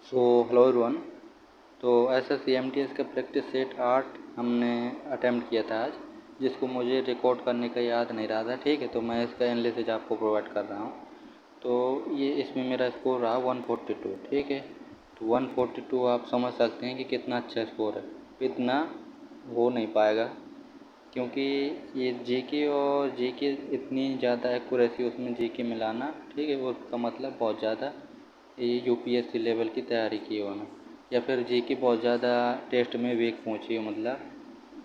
Hello everyone. तो SSC MTS का practice set 8 हमने अटेम्प्ट किया था आज, जिसको मुझे रिकॉर्ड करने का याद नहीं रहा था। ठीक है, तो मैं इसका एनालिसिस आपको प्रोवाइड कर रहा हूँ। तो ये इसमें मेरा स्कोर रहा 142। ठीक है, तो 142 आप समझ सकते हैं कि कितना अच्छा स्कोर है। इतना हो नहीं पाएगा क्योंकि ये जीके और जीके इतनी ज़्यादा एक्यूरेसी उसमें जीके मिलाना, ठीक है, वो उसका मतलब बहुत ज़्यादा ये यूपीएससी लेवल की तैयारी की होना, या फिर जीके बहुत ज़्यादा टेस्ट में वीक पूछी हो, मतलब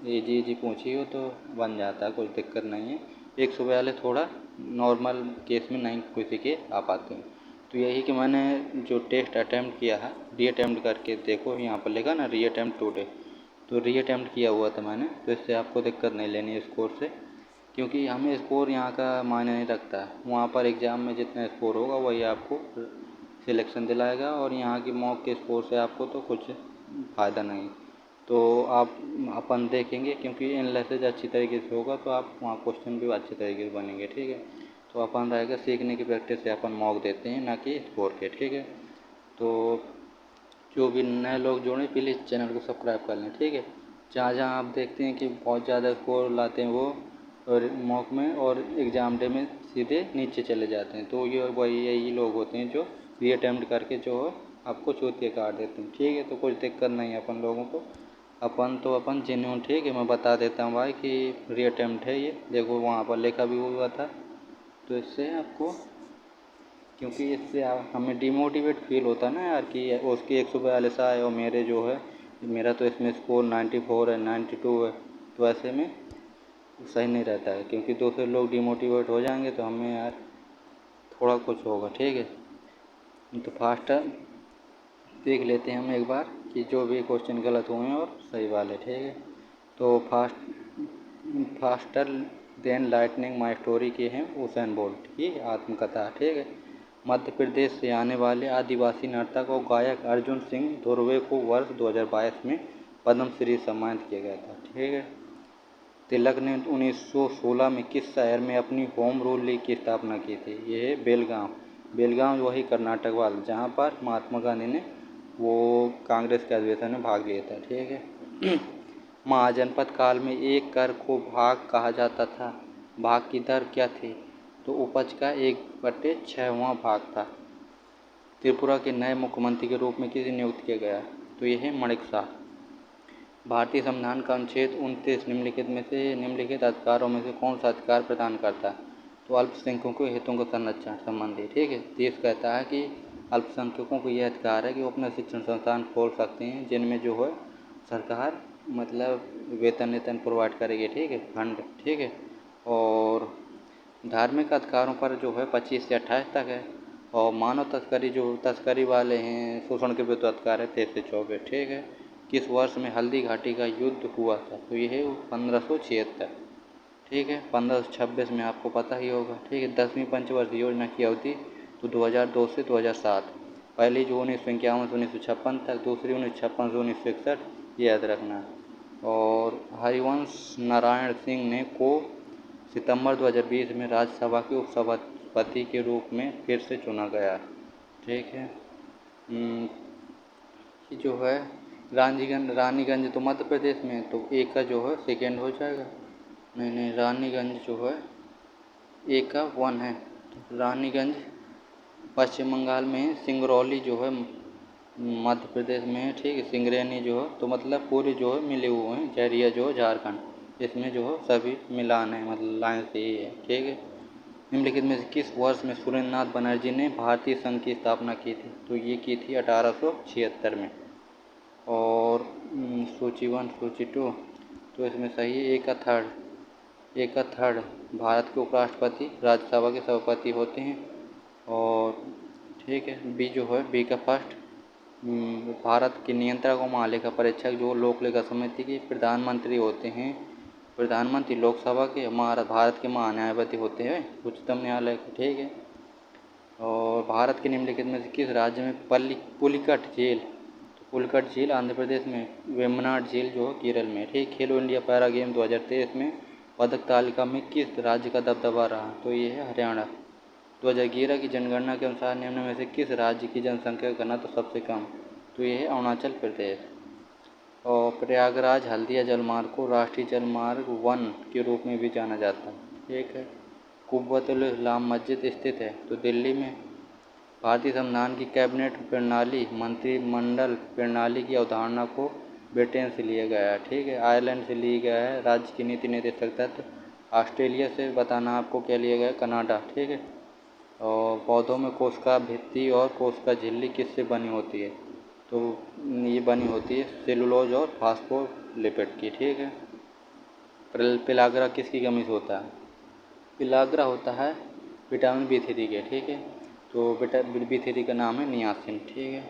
जी पूछी हो तो बन जाता है, कोई दिक्कत नहीं है। 142 थोड़ा नॉर्मल केस में नहीं किसी के आ पाते हैं। तो यही कि मैंने जो टेस्ट अटैम्प्ट किया है, री अटैम्प्ट करके देखो, यहाँ पर लिखा ना री अटैम्प्ट टुडे, तो री अटैम्प्ट किया हुआ था मैंने। तो इससे आपको दिक्कत नहीं लेनी है स्कोर से, क्योंकि हमें स्कोर यहाँ का मायने नहीं रखता है। वहाँ पर एग्ज़ाम में जितना स्कोर होगा वही आपको सिलेक्शन दिलाएगा, और यहाँ की मॉक के स्कोर से आपको तो कुछ फ़ायदा नहीं। तो आप अपन देखेंगे, क्योंकि एनालिसिस अच्छी तरीके से होगा तो आप वहाँ क्वेश्चन भी अच्छे तरीके से बनेंगे। ठीक है, तो अपन रहेगा सीखने की प्रैक्टिस से अपन मॉक देते हैं, ना कि स्कोर के। ठीक है, तो जो भी नए लोग जुड़े प्लीज़ चैनल को सब्सक्राइब कर लें। ठीक है, जहाँ जहाँ आप देखते हैं कि बहुत ज़्यादा स्कोर लाते हैं वो, और मॉक में और एग्ज़ाम डे में सीधे नीचे चले जाते हैं, तो ये वही यही लोग होते हैं जो री अटैम्प्ट करके जो है आपको चूतिया काट देते हैं। ठीक है, तो कुछ दिक्कत नहीं है अपन लोगों को। अपन जेन्युइन। ठीक है, मैं बता देता हूँ भाई कि री अटैम्प्ट है ये, देखो वहाँ पर लिखा भी हुआ था। तो इससे आपको, क्योंकि इससे हमें डिमोटिवेट फील होता है ना यार, कि उसकी 142 आए और मेरे जो है, मेरा तो इसमें स्कोर 94 है, 92 है। तो ऐसे में सही नहीं रहता है, क्योंकि दूसरे लोग डिमोटिवेट हो जाएंगे तो हमें यार थोड़ा कुछ होगा। ठीक है, तो फास्टर देख लेते हैं हम एक बार कि जो भी क्वेश्चन गलत हुए हैं और सही वाले। ठीक है, तो faster than lightning my story के हैं उसेन बोल्ट की आत्मकथा। ठीक है, मध्य प्रदेश से आने वाले आदिवासी नर्तक और गायक अर्जुन सिंह धुर्वे को वर्ष 2022 में पद्मश्री सम्मानित किया गया था। ठीक है, तिलक ने 1916 में किस शहर में अपनी होम रूल लीग की स्थापना की थी? ये है बेलगांव। बेलगांव वही कर्नाटक वाला जहाँ पर महात्मा गांधी ने वो कांग्रेस के अधिवेशन में भाग लिया था। ठीक है, महाजनपद काल में एक कर को भाग कहा जाता था। भाग की दर क्या थी? तो उपज का 1/6वां भाग था। त्रिपुरा के नए मुख्यमंत्री के रूप में किसे नियुक्त किया गया? तो यह है माणिक शाह। भारतीय संविधान का अनुच्छेद 29 निम्नलिखित अधिकारों में से कौन सा अधिकार प्रदान करता है? तो अल्पसंख्यकों के हितों का संरक्षण संबंधी। ठीक है, देश कहता है कि अल्पसंख्यकों को यह अधिकार है कि वो अपना शिक्षण संस्थान खोल सकते हैं, जिनमें जो है सरकार मतलब वेतन प्रोवाइड करेगी। ठीक है, फंड। ठीक है, और धार्मिक अधिकारों पर जो है 25 से 28 तक है, और मानव तस्करी जो तस्करी वाले हैं, शोषण के विरुद्ध अधिकार है 23 से 24। ठीक है, किस वर्ष में हल्दी घाटी का युद्ध हुआ था? तो यह है 1576। ठीक है, 1526 में आपको पता ही होगा। ठीक है, 10वीं पंचवर्षीय योजना की अवधि तो 2002 से 2007। पहली जो 1951 से 1956 तक, दूसरी 1956 से 1961, ये याद रखना। और हरिवंश नारायण सिंह ने को सितंबर 2020 में राज्यसभा के उपसभापति के रूप में फिर से चुना गया। ठीक है, ये जो है रानीगंज तो मध्य प्रदेश में, तो एक का जो है सेकेंड हो जाएगा। नहीं, रानीगंज जो है एक का 1 है। तो रानीगंज पश्चिम बंगाल में है, सिंगरौली जो है मध्य प्रदेश में है। ठीक है, सिंगरैनी जो है, तो मतलब पूरे जो है मिले हुए हैं। झरिया जो है झारखंड, इसमें जो है सभी मिलान है, मतलब लाइन से ही है। ठीक है, निम्नलिखित में से किस वर्ष में सुरेंद्रनाथ बनर्जी ने भारतीय संघ की स्थापना की थी? तो ये की थी 1876 में। और सूची 1 सूची 2, तो इसमें सही है एक का थर्ड भारत के उपराष्ट्रपति राज्यसभा के सभापति होते हैं। और ठीक है, बी जो है बी का फर्स्ट भारत के नियंत्रक और महालेखा परीक्षक जो लोक लेखा समिति के प्रधानमंत्री होते हैं। प्रधानमंत्री लोकसभा के, भारत के महान्यायपति होते हैं उच्चतम न्यायालय के। ठीक है, और भारत के निम्नलिखित में से किस राज्य में पुलिकट झील? तो पुलिकट झील आंध्र प्रदेश में, वेम्बनाड झील जो है केरल में। ठीक, खेलो इंडिया पैरा गेम 2023 में पदक तालिका में किस राज्य का दबदबा रहा? तो ये है हरियाणा। 2011 की जनगणना के अनुसार निम्न में से किस राज्य की जनसंख्या घनत्व सबसे कम? तो ये है अरुणाचल प्रदेश। और प्रयागराज हल्दिया जलमार्ग को राष्ट्रीय जलमार्ग 1 के रूप में भी जाना जाता है, ठीक है। कुब्बतुल इस्लाम मस्जिद स्थित है तो दिल्ली में। भारतीय संविधान की कैबिनेट प्रणाली मंत्रिमंडल प्रणाली की अवधारणा को ब्रिटेन से लिया गया है, ठीक है। आयरलैंड से लिया गया है। राज्य की नीति निर्देशक तत्व ऑस्ट्रेलिया से बताना आपको क्या लिया गया है, कनाडा, ठीक है। और पौधों में कोशिका भित्ति और कोशिका झिल्ली किससे बनी होती है, तो ये बनी होती है सेलुलोज और फास्फोलिपिड की, ठीक है। पिलाग्रा किसकी कमी से होता है, पिलाग्रा होता है विटामिन B3 के, ठीक है। तो विटामिन B3 का नाम है नियासिन, ठीक है।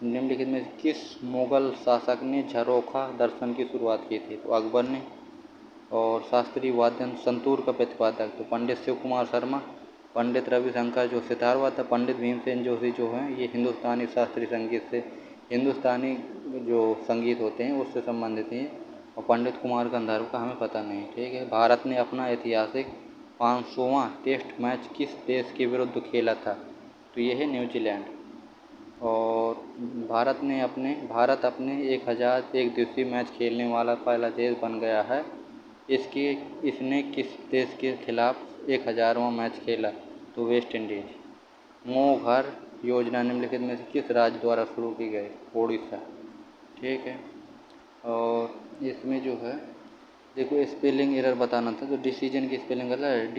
निम्नलिखित में किस मुगल शासक ने झरोखा दर्शन की शुरुआत की थी, तो अकबर ने। और शास्त्रीय वाद्य संतूर का प्रतिपादक तो पंडित शिव कुमार शर्मा, पंडित रविशंकर जो सितार वादक, पंडित भीमसेन जोशी जो हैं ये हिंदुस्तानी शास्त्रीय संगीत से, हिंदुस्तानी जो संगीत होते हैं उससे संबंधित हैं। और पंडित कुमार गंधर्व का हमें पता नहीं, ठीक है। भारत ने अपना ऐतिहासिक 500वां टेस्ट मैच किस देश के विरुद्ध खेला था, तो ये है न्यूजीलैंड। और भारत अपने 1000 एक दिवसीय मैच खेलने वाला पहला देश बन गया है। इसने किस देश के खिलाफ 1000वां मैच खेला, तो वेस्ट इंडीज। मुँह घर योजना निम्नलिखित में से किस राज्य द्वारा शुरू की गई, ओडिशा, ठीक है। और इसमें जो है देखो स्पेलिंग एरर बताना था, तो डिसीजन की स्पेलिंग गलत है,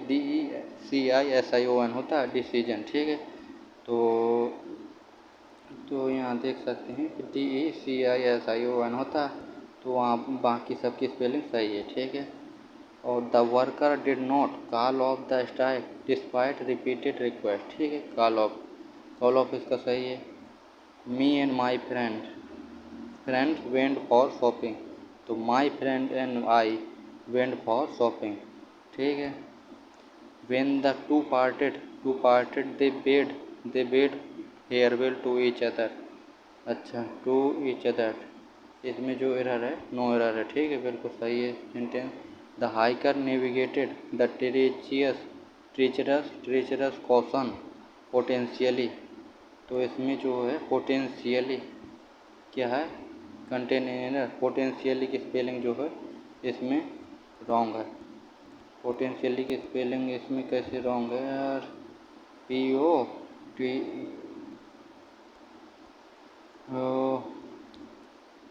DECISION होता है डिसीजन, ठीक है। तो यहाँ देख सकते हैं कि DECISION होता है, तो वहाँ बाकी सबकी स्पेलिंग सही है, ठीक है। और the worker did not call off the strike despite repeated request, ठीक है। कॉल ऑफ इसका सही है। Me and my friends went for shopping, तो my friend and I went for shopping, ठीक है। When the two parted, they bade farewell to each other, अच्छा to each other, इसमें जो एरर है नो एरर है, ठीक है, बिल्कुल सही है sentence. The hiker navigated the treacherous caution potentially, तो इसमें जो है पोटेंशियली क्या है, कंटेनर, पोटेंशियली की स्पेलिंग जो है इसमें रॉन्ग है। पोटेंशियली की स्पेलिंग इसमें कैसे रॉन्ग है यार, PO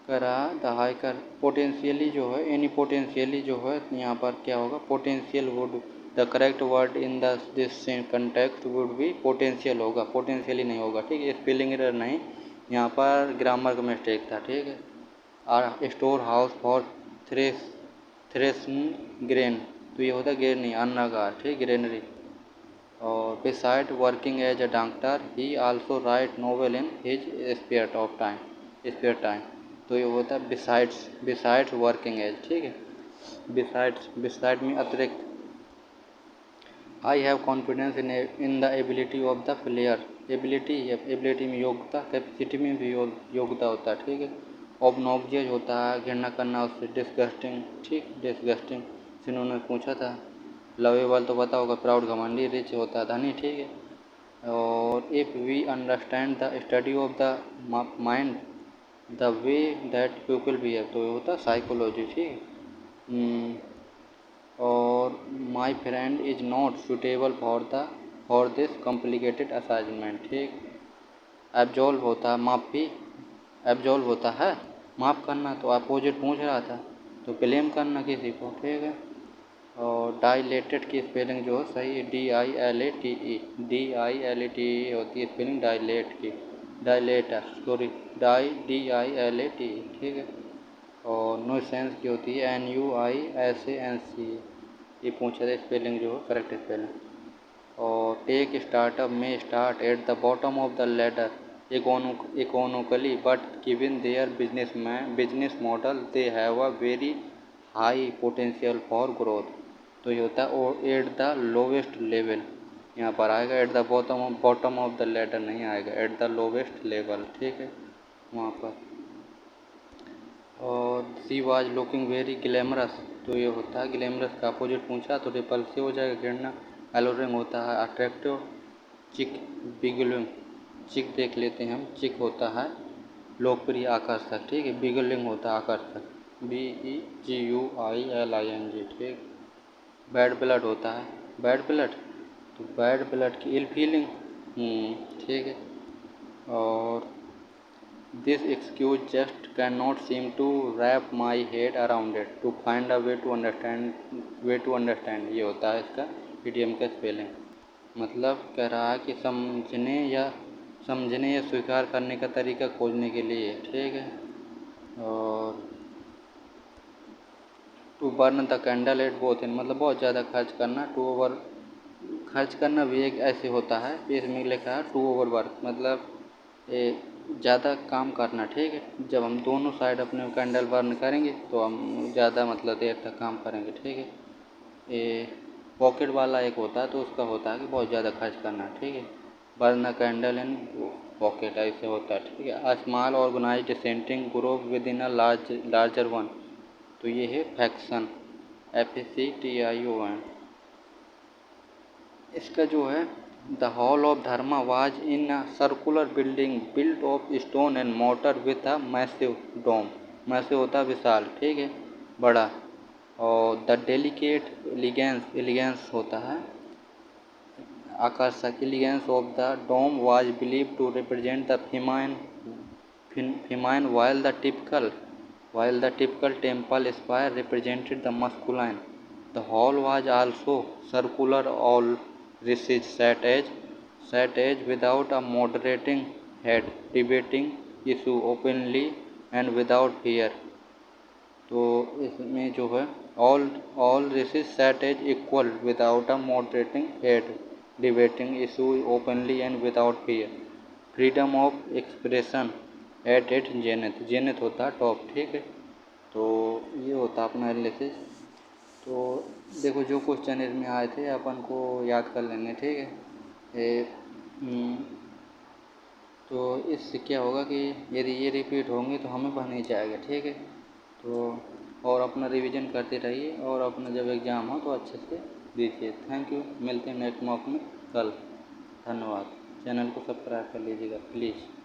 करा द हाइकर, पोटेंशियली जो है एनी पोटेंशियली जो है यहाँ पर क्या होगा, potential would, the correct word in this context would be potential होगा, पोटेंशियली नहीं होगा, ठीक है। स्पेलिंग एरर नहीं, यहाँ पर ग्रामर का मिस्टेक था, ठीक है। स्टोर हाउस फॉर थ्रेशन ग्रेन, तो ये होता है ग्रेन नहीं, अन्नागार, ठीक, ग्रेनरी। और beside working as a doctor he also write novel in his spare time, तो ये होता है बिसाइड्स वर्किंग एज, ठीक है। बिसाइड में अतिरिक्त। I have confidence in the ability of the player, ability में योग्यता, कैपेसिटी में भी योग्यता होता है, ठीक है। ऑब्नॉक्सियस होता है घृणा करना उससे, डिस्गस्टिंग, ठीक, डिस्गस्टिंग से उन्होंने पूछा था। लवेबल तो पता होगा, प्राउड घमंडी, रिच होता है धनी, ठीक है। और if we understand the study of the mind the way that people behave, तो ये होता है साइकोलॉजी, ठीक है। और my friend is not suitable for this complicated assignment, ठीक। एब्जॉल्व होता है माफ़ी, एब्जॉल्व होता है माफ़ करना, तो अपोजिट पूछ रहा था, तो ब्लेम करना किसी को, ठीक है। और डाइलेटेड की स्पेलिंग जो है सही है, DILATE होती है स्पेलिंग डाइलेट की, डाइलेटर सॉरी, DILATE, ठीक है। और नुइसेंस की होती है NUISANCE, ये पूछा था स्पेलिंग जो है करेक्ट स्पेलिंग। और टेक स्टार्टअप में start at the bottom of the ladder economically but given their business model they have a very high potential for growth, तो ये होता है एट द लोवेस्ट लेवल, यहाँ पर आएगा at the bottom of the ladder नहीं आएगा, at the lowest level, ठीक है वहाँ पर। और she was looking very glamorous, तो ये होता है ग्लैमरस का अपोजिट पूछा तो रिपल्सिव हो जाएगा घृणा। एलोरिंग होता है अट्रैक्टिव। चिक बिगलिंग, चिक देख लेते हैं हम, चिक होता है लोकप्रिय, आकर्षक, ठीक है। बिगलिंग होता है आकर्षक, BEGUILING, ठीक। बैड ब्लड होता है, बैड ब्लड, तो बैड ब्लड की इल फीलिंग, ठीक है। और this excuse just can not seem to wrap my head around it to find a way to understand, ये होता है इसका इडियम का स्पेलिंग। मतलब कह रहा है कि समझने या स्वीकार करने का तरीका खोजने के लिए, ठीक है। और to burn the candle at both end, मतलब बहुत ज़्यादा खर्च करना। टू ओवर खर्च करना भी एक ऐसे होता है, इसमें लिखा है टू ओवर वर्क, मतलब ज़्यादा काम करना, ठीक है। जब हम दोनों साइड अपने कैंडल बर्न करेंगे तो हम ज़्यादा मतलब देर तक काम करेंगे, ठीक है। ये पॉकेट वाला एक होता है, तो उसका होता है कि बहुत ज़्यादा खर्च करना, ठीक है। Burn a candle in pocket ऐसे होता है, ठीक है। A small organized dissenting group within a larger one, तो ये है फैक्शन, FACTION। इसका जो है the hall of Dharma was in a circular building built of stone and mortar with a massive dome, massive होता है विशाल, ठीक है, बड़ा। और द डेलिकेट एलिगेंस होता है आकर्षक, elegance of the dome was believe to represent the feminine while the typical temple spire represented the masculine. The hall was also circular, all riches sat as without a moderating head, debating issue openly and without fear। तो इसमें जो है all races sat as equal without a moderating head, debating issue openly and without fear। Freedom of expression at it zenith, zenith होता है top, ठीक है। तो ये होता अपना एनालिसिस। तो देखो जो क्वेश्चन इसमें आए थे अपन को याद कर लेंगे, ठीक है। तो इससे क्या होगा कि यदि ये रिपीट होंगे तो हमें बन ही जाएगा, ठीक है। तो और अपना रिवीजन करते रहिए, और अपना जब एग्ज़ाम हो तो अच्छे से दीजिए। थैंक यू, मिलते हैं नेक्स्ट मॉक में कल। धन्यवाद। चैनल को सब्सक्राइब कर लीजिएगा प्लीज़।